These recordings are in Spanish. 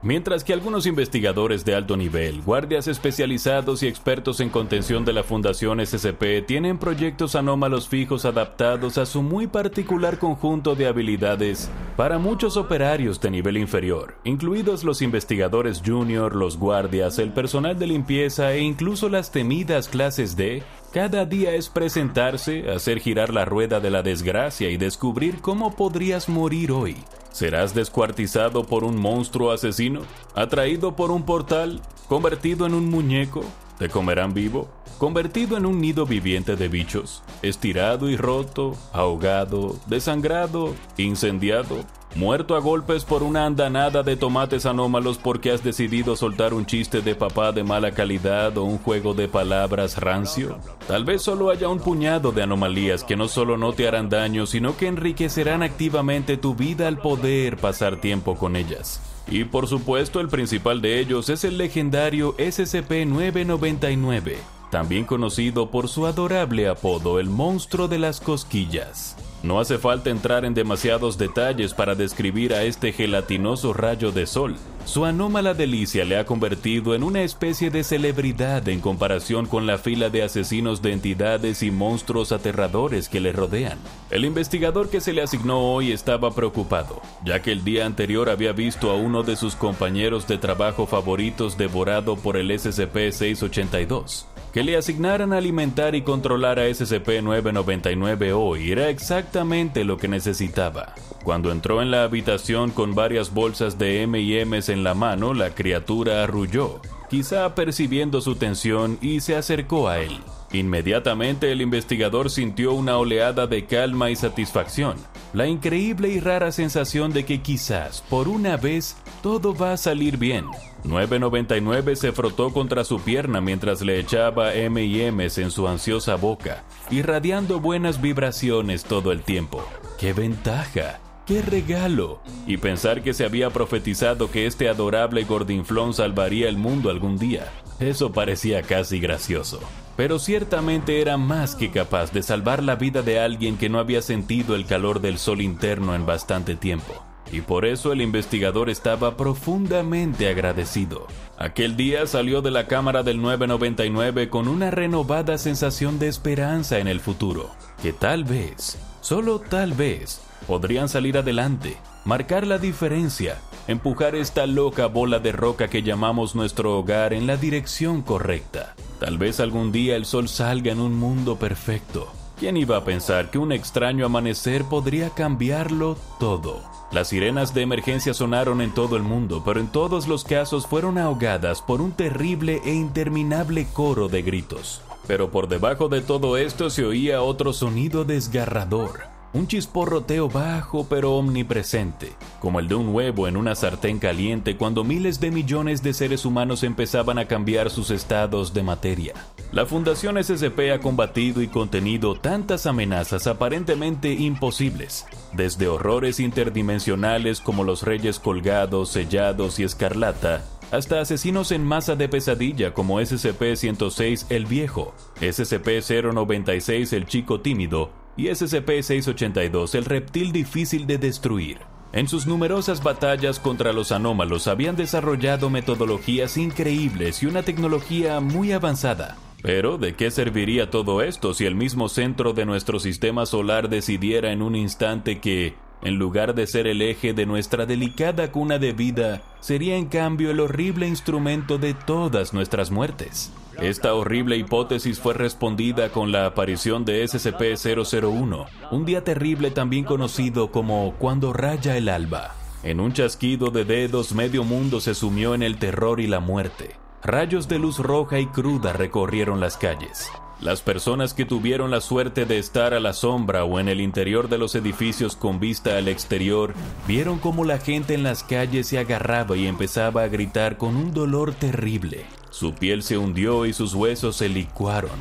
Mientras que algunos investigadores de alto nivel, guardias especializados y expertos en contención de la Fundación SCP tienen proyectos anómalos fijos adaptados a su muy particular conjunto de habilidades para muchos operarios de nivel inferior, incluidos los investigadores junior, los guardias, el personal de limpieza e incluso las temidas clases D, cada día es presentarse, hacer girar la rueda de la desgracia y descubrir cómo podrías morir hoy. ¿Serás descuartizado por un monstruo asesino? ¿Atraído por un portal? ¿Convertido en un muñeco? ¿Te comerán vivo? ¿Convertido en un nido viviente de bichos? ¿Estirado y roto? ¿Ahogado? ¿Desangrado? ¿Incendiado? ¿Muerto a golpes por una andanada de tomates anómalos porque has decidido soltar un chiste de papá de mala calidad o un juego de palabras rancio? Tal vez solo haya un puñado de anomalías que no solo no te harán daño, sino que enriquecerán activamente tu vida al poder pasar tiempo con ellas. Y por supuesto, el principal de ellos es el legendario SCP-999, también conocido por su adorable apodo, el monstruo de las cosquillas. No hace falta entrar en demasiados detalles para describir a este gelatinoso rayo de sol. Su anómala delicia le ha convertido en una especie de celebridad en comparación con la fila de asesinos de entidades y monstruos aterradores que le rodean. El investigador que se le asignó hoy estaba preocupado, ya que el día anterior había visto a uno de sus compañeros de trabajo favoritos devorado por el SCP-682. Que le asignaran a alimentar y controlar a SCP-999 hoy era exactamente lo que necesitaba. Cuando entró en la habitación con varias bolsas de M&M's en la mano, la criatura arrulló, quizá percibiendo su tensión, y se acercó a él. Inmediatamente el investigador sintió una oleada de calma y satisfacción, la increíble y rara sensación de que quizás, por una vez, todo va a salir bien. 999 se frotó contra su pierna mientras le echaba M&M's en su ansiosa boca, irradiando buenas vibraciones todo el tiempo. ¡Qué ventaja! ¡Qué regalo! Y pensar que se había profetizado que este adorable gordinflón salvaría el mundo algún día. Eso parecía casi gracioso. Pero ciertamente era más que capaz de salvar la vida de alguien que no había sentido el calor del sol interno en bastante tiempo. Y por eso el investigador estaba profundamente agradecido. Aquel día salió de la cámara del 999 con una renovada sensación de esperanza en el futuro, que tal vez, solo tal vez, podrían salir adelante, marcar la diferencia, empujar esta loca bola de roca que llamamos nuestro hogar en la dirección correcta. Tal vez algún día el sol salga en un mundo perfecto. ¿Quién iba a pensar que un extraño amanecer podría cambiarlo todo? Las sirenas de emergencia sonaron en todo el mundo, pero en todos los casos fueron ahogadas por un terrible e interminable coro de gritos. Pero por debajo de todo esto se oía otro sonido desgarrador. Un chisporroteo bajo pero omnipresente, como el de un huevo en una sartén caliente cuando miles de millones de seres humanos empezaban a cambiar sus estados de materia. La Fundación SCP ha combatido y contenido tantas amenazas aparentemente imposibles, desde horrores interdimensionales como los Reyes Colgados, Sellados y Escarlata, hasta asesinos en masa de pesadilla como SCP-106 el Viejo, SCP-096 el Chico Tímido y SCP-682 el Reptil Difícil de Destruir. En sus numerosas batallas contra los anómalos habían desarrollado metodologías increíbles y una tecnología muy avanzada. Pero, ¿de qué serviría todo esto si el mismo centro de nuestro sistema solar decidiera en un instante que, en lugar de ser el eje de nuestra delicada cuna de vida, sería en cambio el horrible instrumento de todas nuestras muertes? Esta horrible hipótesis fue respondida con la aparición de SCP-001, un día terrible también conocido como Cuando raya el alba. En un chasquido de dedos, medio mundo se sumió en el terror y la muerte. Rayos de luz roja y cruda recorrieron las calles. Las personas que tuvieron la suerte de estar a la sombra o en el interior de los edificios con vista al exterior, vieron cómo la gente en las calles se agarraba y empezaba a gritar con un dolor terrible. Su piel se hundió y sus huesos se licuaron.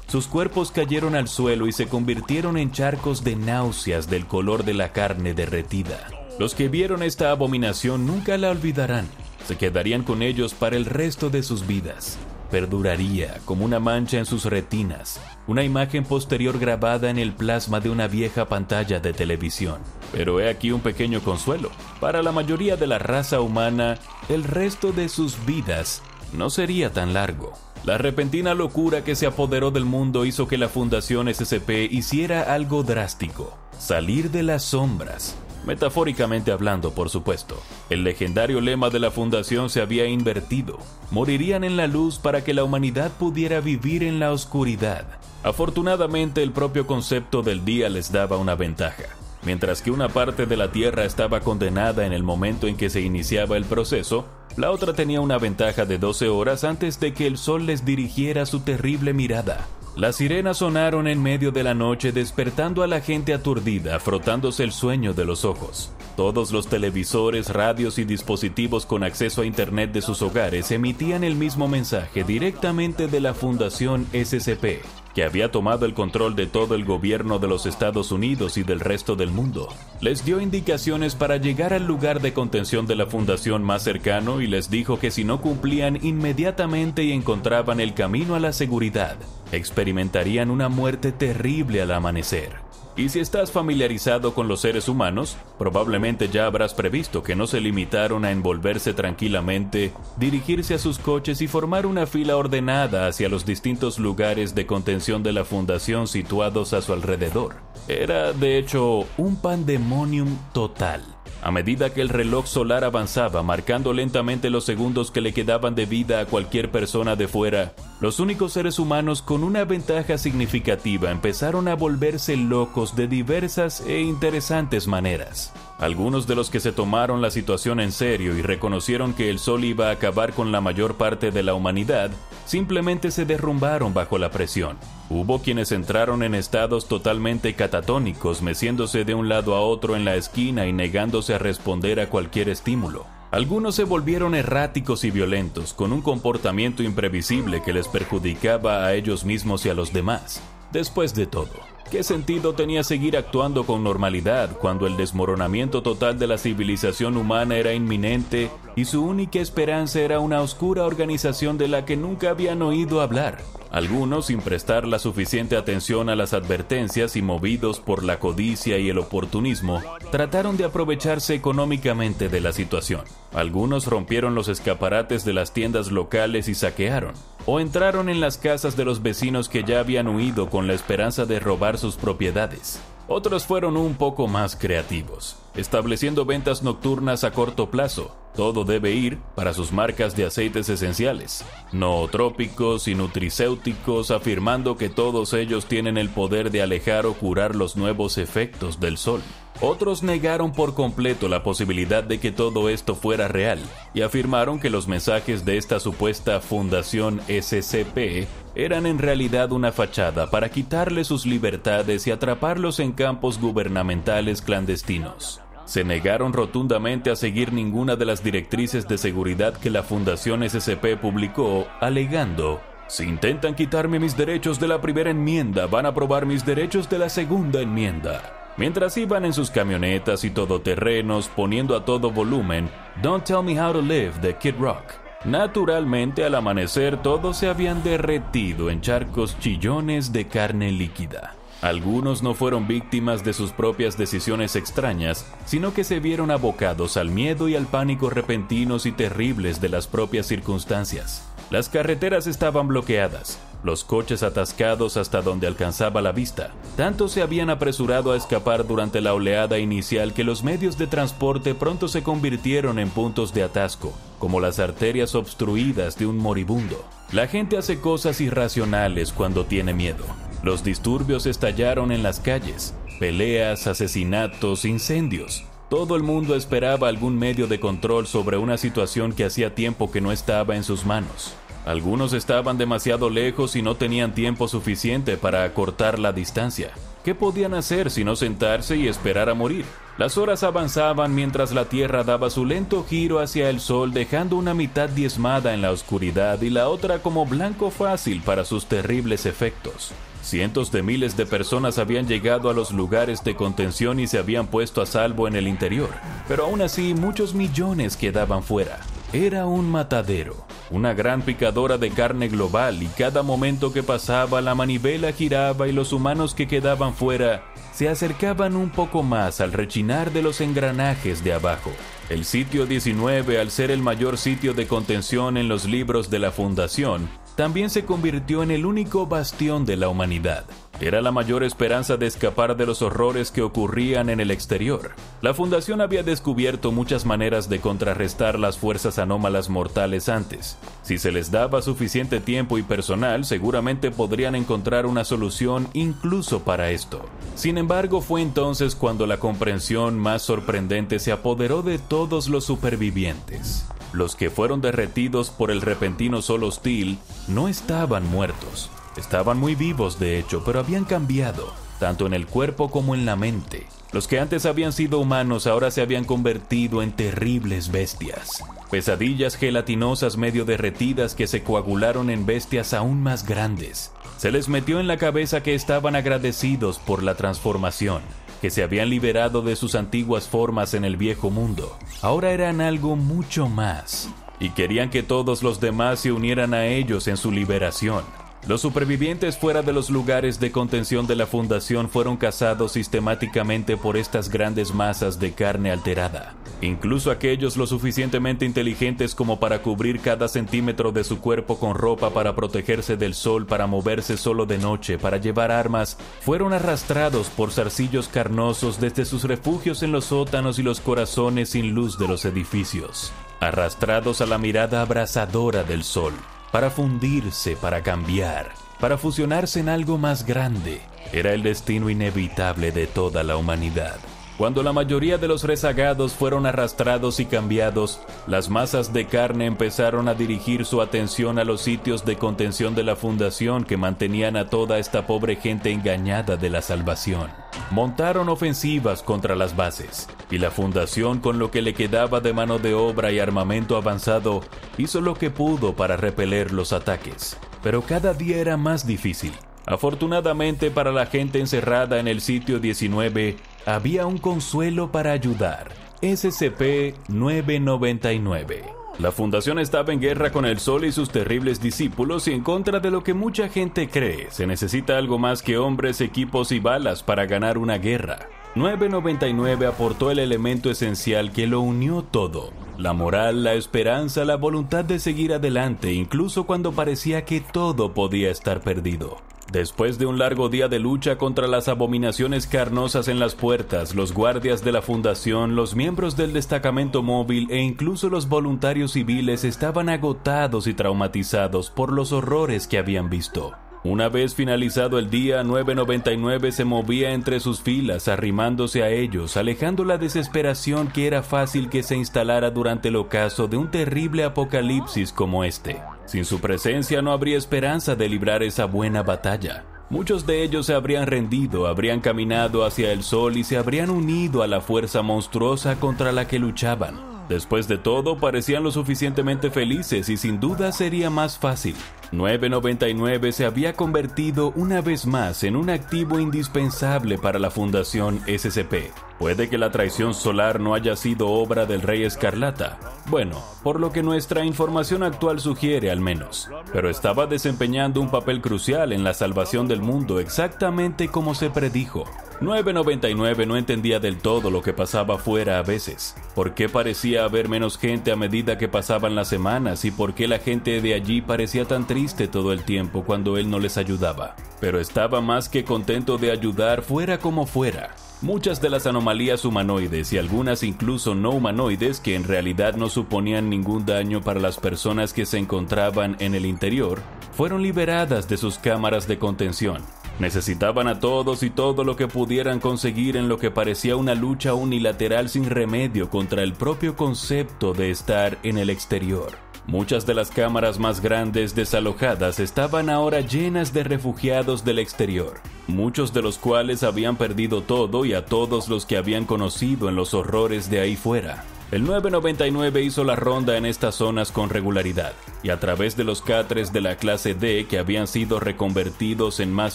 Sus cuerpos cayeron al suelo y se convirtieron en charcos de náuseas del color de la carne derretida. Los que vieron esta abominación nunca la olvidarán. Se quedarían con ellos para el resto de sus vidas. Perduraría como una mancha en sus retinas, una imagen posterior grabada en el plasma de una vieja pantalla de televisión. Pero he aquí un pequeño consuelo. Para la mayoría de la raza humana, el resto de sus vidas no sería tan largo. La repentina locura que se apoderó del mundo hizo que la Fundación SCP hiciera algo drástico: salir de las sombras. Metafóricamente hablando, por supuesto. El legendario lema de la Fundación se había invertido. Morirían en la luz para que la humanidad pudiera vivir en la oscuridad. Afortunadamente, el propio concepto del día les daba una ventaja. Mientras que una parte de la Tierra estaba condenada en el momento en que se iniciaba el proceso, la otra tenía una ventaja de 12 horas antes de que el sol les dirigiera su terrible mirada. Las sirenas sonaron en medio de la noche, despertando a la gente aturdida, frotándose el sueño de los ojos. Todos los televisores, radios y dispositivos con acceso a Internet de sus hogares emitían el mismo mensaje directamente de la Fundación SCP, que había tomado el control de todo el gobierno de los Estados Unidos y del resto del mundo. Les dio indicaciones para llegar al lugar de contención de la Fundación más cercano y les dijo que si no cumplían inmediatamente y encontraban el camino a la seguridad, experimentarían una muerte terrible al amanecer. Y si estás familiarizado con los seres humanos, probablemente ya habrás previsto que no se limitaron a envolverse tranquilamente, dirigirse a sus coches y formar una fila ordenada hacia los distintos lugares de contención de la Fundación situados a su alrededor. Era, de hecho, un pandemonium total. A medida que el reloj solar avanzaba, marcando lentamente los segundos que le quedaban de vida a cualquier persona de fuera, los únicos seres humanos con una ventaja significativa empezaron a volverse locos de diversas e interesantes maneras. Algunos de los que se tomaron la situación en serio y reconocieron que el sol iba a acabar con la mayor parte de la humanidad, simplemente se derrumbaron bajo la presión. Hubo quienes entraron en estados totalmente catatónicos, meciéndose de un lado a otro en la esquina y negándose a responder a cualquier estímulo. Algunos se volvieron erráticos y violentos, con un comportamiento imprevisible que les perjudicaba a ellos mismos y a los demás. Después de todo, ¿qué sentido tenía seguir actuando con normalidad cuando el desmoronamiento total de la civilización humana era inminente y su única esperanza era una oscura organización de la que nunca habían oído hablar? Algunos, sin prestar la suficiente atención a las advertencias y movidos por la codicia y el oportunismo, trataron de aprovecharse económicamente de la situación. Algunos rompieron los escaparates de las tiendas locales y saquearon, o entraron en las casas de los vecinos que ya habían huido con la esperanza de robar sus propiedades. Otros fueron un poco más creativos, estableciendo ventas nocturnas a corto plazo. Todo debe ir para sus marcas de aceites esenciales, nootrópicos y nutricéuticos, afirmando que todos ellos tienen el poder de alejar o curar los nuevos efectos del sol. Otros negaron por completo la posibilidad de que todo esto fuera real y afirmaron que los mensajes de esta supuesta Fundación SCP eran en realidad una fachada para quitarles sus libertades y atraparlos en campos gubernamentales clandestinos. Se negaron rotundamente a seguir ninguna de las directrices de seguridad que la Fundación SCP publicó, alegando: si intentan quitarme mis derechos de la primera enmienda, van a probar mis derechos de la segunda enmienda. Mientras iban en sus camionetas y todoterrenos poniendo a todo volumen Don't Tell Me How to Live de Kid Rock. Naturalmente, al amanecer todos se habían derretido en charcos chillones de carne líquida. Algunos no fueron víctimas de sus propias decisiones extrañas, sino que se vieron abocados al miedo y al pánico repentinos y terribles de las propias circunstancias. Las carreteras estaban bloqueadas, los coches atascados hasta donde alcanzaba la vista. Tanto se habían apresurado a escapar durante la oleada inicial que los medios de transporte pronto se convirtieron en puntos de atasco, como las arterias obstruidas de un moribundo. La gente hace cosas irracionales cuando tiene miedo. Los disturbios estallaron en las calles, peleas, asesinatos, incendios. Todo el mundo esperaba algún medio de control sobre una situación que hacía tiempo que no estaba en sus manos. Algunos estaban demasiado lejos y no tenían tiempo suficiente para acortar la distancia. ¿Qué podían hacer sino sentarse y esperar a morir? Las horas avanzaban mientras la Tierra daba su lento giro hacia el Sol, dejando una mitad diezmada en la oscuridad y la otra como blanco fácil para sus terribles efectos. Cientos de miles de personas habían llegado a los lugares de contención y se habían puesto a salvo en el interior, pero aún así muchos millones quedaban fuera. Era un matadero, una gran picadora de carne global, y cada momento que pasaba la manivela giraba y los humanos que quedaban fuera se acercaban un poco más al rechinar de los engranajes de abajo. El sitio 19, al ser el mayor sitio de contención en los libros de la Fundación, también se convirtió en el único bastión de la humanidad. Era la mayor esperanza de escapar de los horrores que ocurrían en el exterior. La Fundación había descubierto muchas maneras de contrarrestar las fuerzas anómalas mortales antes. Si se les daba suficiente tiempo y personal, seguramente podrían encontrar una solución incluso para esto. Sin embargo, fue entonces cuando la comprensión más sorprendente se apoderó de todos los supervivientes. Los que fueron derretidos por el repentino sol hostil no estaban muertos. Estaban muy vivos, de hecho, pero habían cambiado, tanto en el cuerpo como en la mente. Los que antes habían sido humanos ahora se habían convertido en terribles bestias. Pesadillas gelatinosas medio derretidas que se coagularon en bestias aún más grandes. Se les metió en la cabeza que estaban agradecidos por la transformación, que se habían liberado de sus antiguas formas en el viejo mundo. Ahora eran algo mucho más, y querían que todos los demás se unieran a ellos en su liberación. Los supervivientes fuera de los lugares de contención de la Fundación fueron cazados sistemáticamente por estas grandes masas de carne alterada. Incluso aquellos lo suficientemente inteligentes como para cubrir cada centímetro de su cuerpo con ropa para protegerse del sol, para moverse solo de noche, para llevar armas, fueron arrastrados por zarcillos carnosos desde sus refugios en los sótanos y los corazones sin luz de los edificios. Arrastrados a la mirada abrasadora del sol. Para fundirse, para cambiar, para fusionarse en algo más grande. Era el destino inevitable de toda la humanidad. Cuando la mayoría de los rezagados fueron arrastrados y cambiados, las masas de carne empezaron a dirigir su atención a los sitios de contención de la Fundación que mantenían a toda esta pobre gente engañada de la salvación. Montaron ofensivas contra las bases, y la Fundación, con lo que le quedaba de mano de obra y armamento avanzado, hizo lo que pudo para repeler los ataques. Pero cada día era más difícil. Afortunadamente para la gente encerrada en el sitio 19, había un consuelo para ayudar: SCP-999. La Fundación estaba en guerra con el Sol y sus terribles discípulos, y en contra de lo que mucha gente cree, se necesita algo más que hombres, equipos y balas para ganar una guerra. 999 aportó el elemento esencial que lo unió todo: la moral, la esperanza, la voluntad de seguir adelante, incluso cuando parecía que todo podía estar perdido. Después de un largo día de lucha contra las abominaciones carnosas en las puertas, los guardias de la Fundación, los miembros del destacamento móvil e incluso los voluntarios civiles estaban agotados y traumatizados por los horrores que habían visto. Una vez finalizado el día, 999 se movía entre sus filas, arrimándose a ellos, alejando la desesperación que era fácil que se instalara durante el ocaso de un terrible apocalipsis como este. Sin su presencia no habría esperanza de librar esa buena batalla. Muchos de ellos se habrían rendido, habrían caminado hacia el sol y se habrían unido a la fuerza monstruosa contra la que luchaban. Después de todo, parecían lo suficientemente felices y sin duda sería más fácil. 999 se había convertido una vez más en un activo indispensable para la Fundación SCP. Puede que la traición solar no haya sido obra del Rey Escarlata. Bueno, por lo que nuestra información actual sugiere al menos. Pero estaba desempeñando un papel crucial en la salvación del mundo, exactamente como se predijo. 999 no entendía del todo lo que pasaba afuera a veces. ¿Por qué parecía haber menos gente a medida que pasaban las semanas? ¿Y por qué la gente de allí parecía tan triste todo el tiempo cuando él no les ayudaba? Pero estaba más que contento de ayudar fuera como fuera. Muchas de las anomalías humanoides y algunas incluso no humanoides, que en realidad no suponían ningún daño para las personas que se encontraban en el interior, fueron liberadas de sus cámaras de contención. Necesitaban a todos y todo lo que pudieran conseguir en lo que parecía una lucha unilateral sin remedio contra el propio concepto de estar en el exterior. Muchas de las cámaras más grandes desalojadas estaban ahora llenas de refugiados del exterior, muchos de los cuales habían perdido todo y a todos los que habían conocido en los horrores de ahí fuera. El 999 hizo la ronda en estas zonas con regularidad, y a través de los catres de la clase D que habían sido reconvertidos en más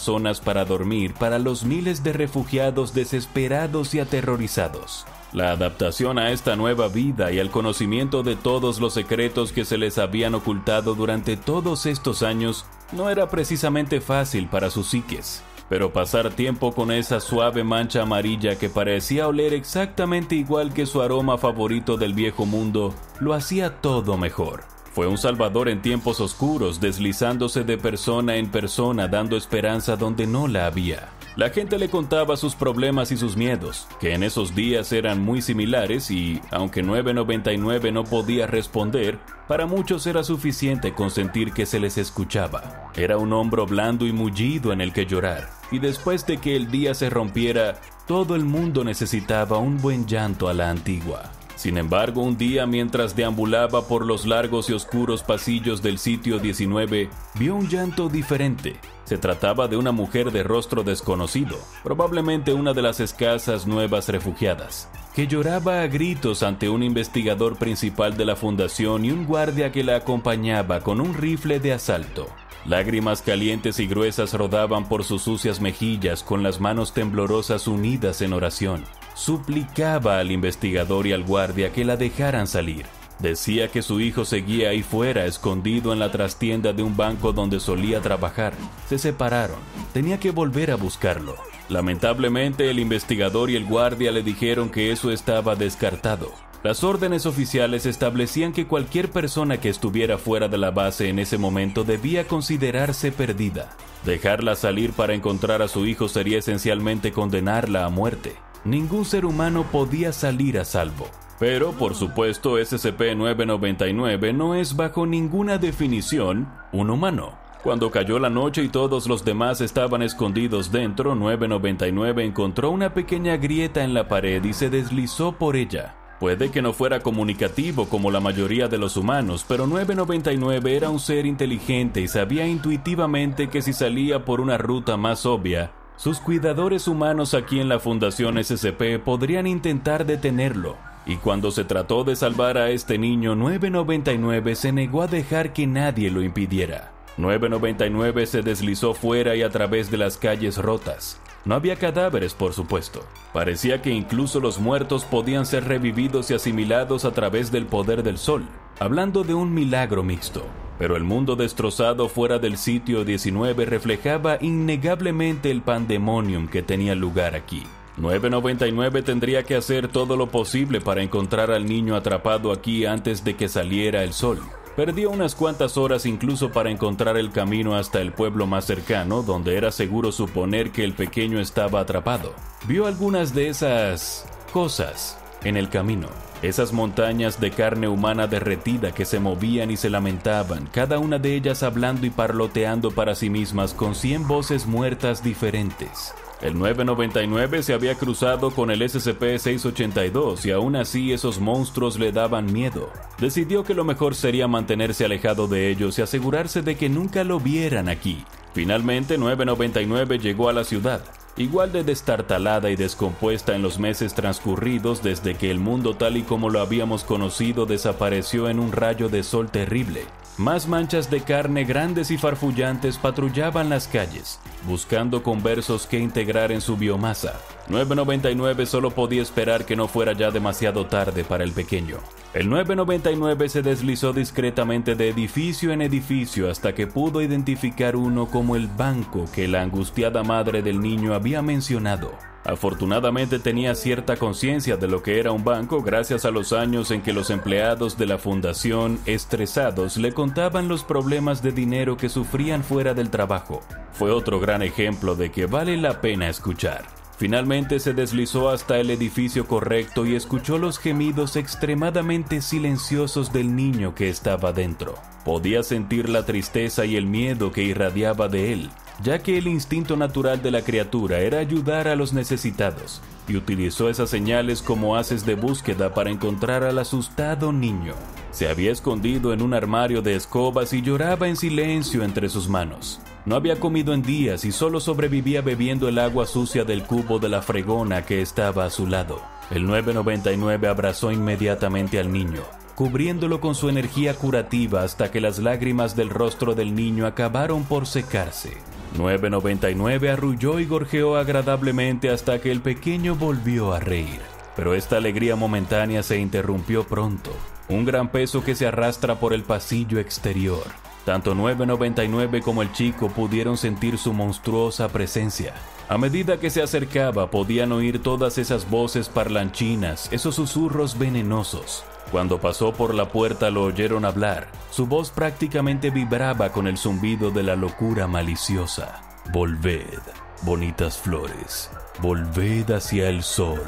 zonas para dormir para los miles de refugiados desesperados y aterrorizados. La adaptación a esta nueva vida y al conocimiento de todos los secretos que se les habían ocultado durante todos estos años no era precisamente fácil para sus psiques. pero pasar tiempo con esa suave mancha amarilla que parecía oler exactamente igual que su aroma favorito del viejo mundo, lo hacía todo mejor. Fue un salvador en tiempos oscuros, deslizándose de persona en persona, dando esperanza donde no la había. La gente le contaba sus problemas y sus miedos, que en esos días eran muy similares y, aunque 999 no podía responder, para muchos era suficiente con sentir que se les escuchaba. Era un hombro blando y mullido en el que llorar, y después de que el día se rompiera, todo el mundo necesitaba un buen llanto a la antigua. Sin embargo, un día mientras deambulaba por los largos y oscuros pasillos del sitio 19, vio un llanto diferente. Se trataba de una mujer de rostro desconocido, probablemente una de las escasas nuevas refugiadas, que lloraba a gritos ante un investigador principal de la fundación y un guardia que la acompañaba con un rifle de asalto. Lágrimas calientes y gruesas rodaban por sus sucias mejillas con las manos temblorosas unidas en oración. Suplicaba al investigador y al guardia que la dejaran salir. Decía que su hijo seguía ahí fuera, escondido en la trastienda de un banco donde solía trabajar. Se separaron. Tenía que volver a buscarlo. Lamentablemente, el investigador y el guardia le dijeron que eso estaba descartado. Las órdenes oficiales establecían que cualquier persona que estuviera fuera de la base en ese momento debía considerarse perdida. Dejarla salir para encontrar a su hijo sería esencialmente condenarla a muerte. Ningún ser humano podía salir a salvo. Pero, por supuesto, SCP-999 no es bajo ninguna definición un humano. Cuando cayó la noche y todos los demás estaban escondidos dentro, 999 encontró una pequeña grieta en la pared y se deslizó por ella. Puede que no fuera comunicativo como la mayoría de los humanos, pero 999 era un ser inteligente y sabía intuitivamente que si salía por una ruta más obvia, sus cuidadores humanos aquí en la Fundación SCP podrían intentar detenerlo. Y cuando se trató de salvar a este niño, 999 se negó a dejar que nadie lo impidiera. 999 se deslizó fuera y a través de las calles rotas. No había cadáveres, por supuesto. Parecía que incluso los muertos podían ser revividos y asimilados a través del poder del sol, hablando de un milagro mixto. Pero el mundo destrozado fuera del sitio 19 reflejaba innegablemente el pandemonium que tenía lugar aquí. 999 tendría que hacer todo lo posible para encontrar al niño atrapado aquí antes de que saliera el sol. Perdió unas cuantas horas incluso para encontrar el camino hasta el pueblo más cercano, donde era seguro suponer que el pequeño estaba atrapado. Vio algunas de esas cosas en el camino. Esas montañas de carne humana derretida que se movían y se lamentaban, cada una de ellas hablando y parloteando para sí mismas con 100 voces muertas diferentes. El 999 se había cruzado con el SCP-682 y aún así esos monstruos le daban miedo. Decidió que lo mejor sería mantenerse alejado de ellos y asegurarse de que nunca lo vieran aquí. Finalmente, 999 llegó a la ciudad, igual de destartalada y descompuesta en los meses transcurridos desde que el mundo tal y como lo habíamos conocido desapareció en un rayo de sol terrible. Más manchas de carne grandes y farfullantes patrullaban las calles, buscando conversos que integrar en su biomasa. 999 solo podía esperar que no fuera ya demasiado tarde para el pequeño. El 999 se deslizó discretamente de edificio en edificio hasta que pudo identificar uno como el banco que la angustiada madre del niño había mencionado. Afortunadamente tenía cierta conciencia de lo que era un banco gracias a los años en que los empleados de la fundación, estresados, le contaban los problemas de dinero que sufrían fuera del trabajo. Fue otro gran ejemplo de que vale la pena escuchar. Finalmente se deslizó hasta el edificio correcto y escuchó los gemidos extremadamente silenciosos del niño que estaba dentro. Podía sentir la tristeza y el miedo que irradiaba de él, ya que el instinto natural de la criatura era ayudar a los necesitados, y utilizó esas señales como haces de búsqueda para encontrar al asustado niño. Se había escondido en un armario de escobas y lloraba en silencio entre sus manos. No había comido en días y solo sobrevivía bebiendo el agua sucia del cubo de la fregona que estaba a su lado. El 999 abrazó inmediatamente al niño, cubriéndolo con su energía curativa hasta que las lágrimas del rostro del niño acabaron por secarse. 999 arrulló y gorjeó agradablemente hasta que el pequeño volvió a reír. Pero esta alegría momentánea se interrumpió pronto. Un gran peso que se arrastra por el pasillo exterior. Tanto 999 como el chico pudieron sentir su monstruosa presencia. A medida que se acercaba, podían oír todas esas voces parlanchinas, esos susurros venenosos. Cuando pasó por la puerta lo oyeron hablar. Su voz prácticamente vibraba con el zumbido de la locura maliciosa. Volved, bonitas flores, volved hacia el sol.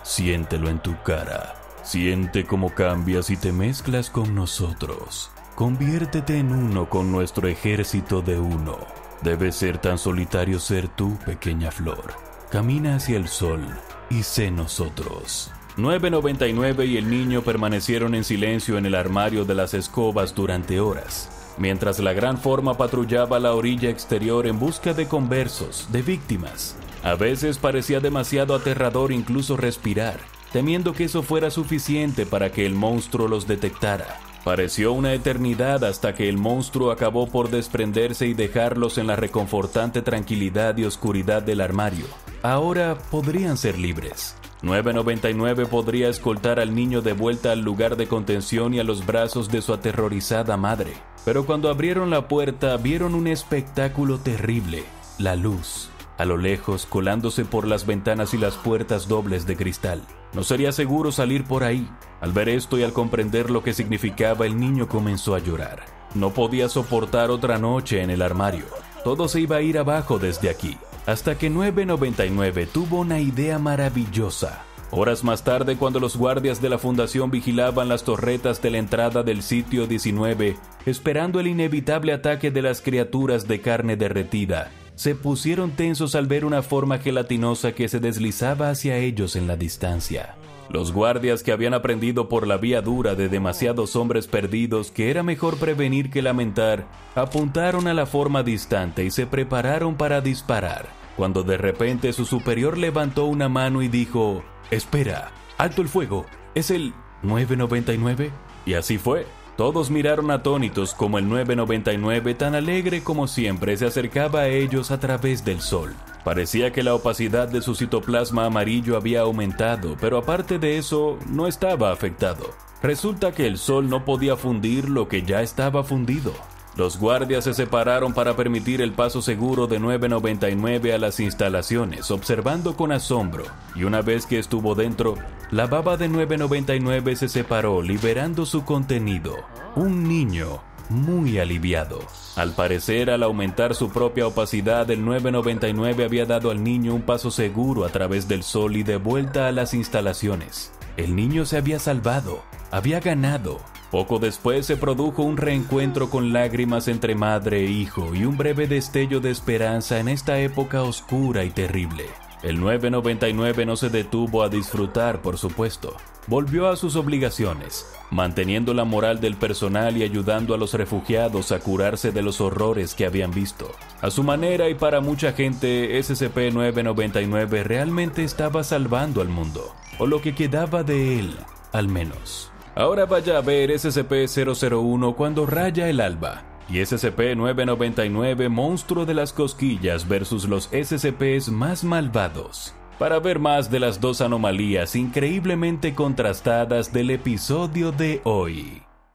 Siéntelo en tu cara. Siente cómo cambias y te mezclas con nosotros. Conviértete en uno con nuestro ejército de uno. Debe ser tan solitario ser tú, pequeña flor. Camina hacia el sol y sé nosotros. 999 y el niño permanecieron en silencio en el armario de las escobas durante horas, mientras la gran forma patrullaba la orilla exterior en busca de conversos, de víctimas. A veces parecía demasiado aterrador incluso respirar, temiendo que eso fuera suficiente para que el monstruo los detectara. Pareció una eternidad hasta que el monstruo acabó por desprenderse y dejarlos en la reconfortante tranquilidad y oscuridad del armario. Ahora podrían ser libres. 999 podría escoltar al niño de vuelta al lugar de contención y a los brazos de su aterrorizada madre. Pero cuando abrieron la puerta vieron un espectáculo terrible. La luz, a lo lejos, colándose por las ventanas y las puertas dobles de cristal. No sería seguro salir por ahí. Al ver esto y al comprender lo que significaba, el niño comenzó a llorar. No podía soportar otra noche en el armario. Todo se iba a ir abajo desde aquí. Hasta que 999 tuvo una idea maravillosa. Horas más tarde, cuando los guardias de la fundación vigilaban las torretas de la entrada del sitio 19, esperando el inevitable ataque de las criaturas de carne derretida, se pusieron tensos al ver una forma gelatinosa que se deslizaba hacia ellos en la distancia. Los guardias, que habían aprendido por la vía dura de demasiados hombres perdidos que era mejor prevenir que lamentar, apuntaron a la forma distante y se prepararon para disparar, cuando de repente su superior levantó una mano y dijo: «Espera, alto el fuego, ¿es el 999?» Y así fue. Todos miraron atónitos como el 999, tan alegre como siempre, se acercaba a ellos a través del sol. Parecía que la opacidad de su citoplasma amarillo había aumentado, pero aparte de eso, no estaba afectado. Resulta que el sol no podía fundir lo que ya estaba fundido. Los guardias se separaron para permitir el paso seguro de 999 a las instalaciones, observando con asombro, y una vez que estuvo dentro, la baba de 999 se separó, liberando su contenido. Un niño muy aliviado. Al parecer, al aumentar su propia opacidad, el 999 había dado al niño un paso seguro a través del sol y de vuelta a las instalaciones. El niño se había salvado, había ganado. Poco después se produjo un reencuentro con lágrimas entre madre e hijo y un breve destello de esperanza en esta época oscura y terrible. El 999 no se detuvo a disfrutar, por supuesto. Volvió a sus obligaciones, manteniendo la moral del personal y ayudando a los refugiados a curarse de los horrores que habían visto. A su manera y para mucha gente, SCP-999 realmente estaba salvando al mundo, o lo que quedaba de él, al menos. Ahora vaya a ver SCP-001 cuando raya el alba, y SCP-999 Monstruo de las Cosquillas versus los SCPs más malvados, para ver más de las dos anomalías increíblemente contrastadas del episodio de hoy.